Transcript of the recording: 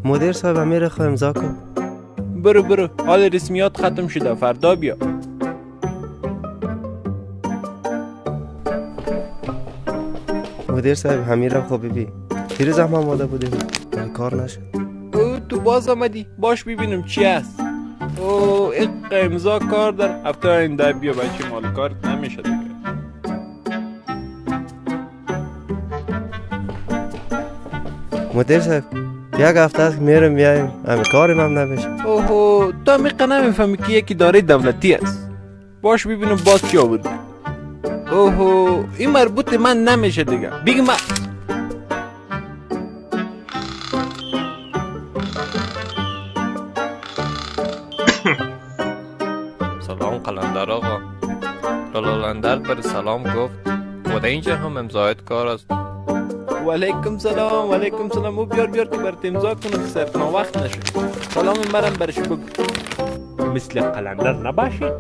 مدیر صاحب امیر خو امضا کن. برو حال رسمیات ختم شده، فردا بیا. مدیر صاحب همیرم خو ببین، دیروز هم آماده بودیم ولی کار نشد. او تو باز آمدی؟ باش ببینم چی هست. او این امضا کار در هفته آینده بیا بچه، مال کارت نمیشه دیگه. مدیر صاحب یک هفته است که میرم میایم، همین کارم هم نمیشه. اوهو تو میقه نمیفهمی که یکی داره دولتی است. باش ببینم باز چی آورده. اوهو این مربوط من نمیشه دیگه، بگی من. سلام قلندر آقا. قلندر بر سلام گفت و اینجا هم امضایت کار است. و علیکم سلام. او بیار که برات امضا کنم، صرف وقت نشه. سلام مرم برش بگو. مثل قلندر نباشید.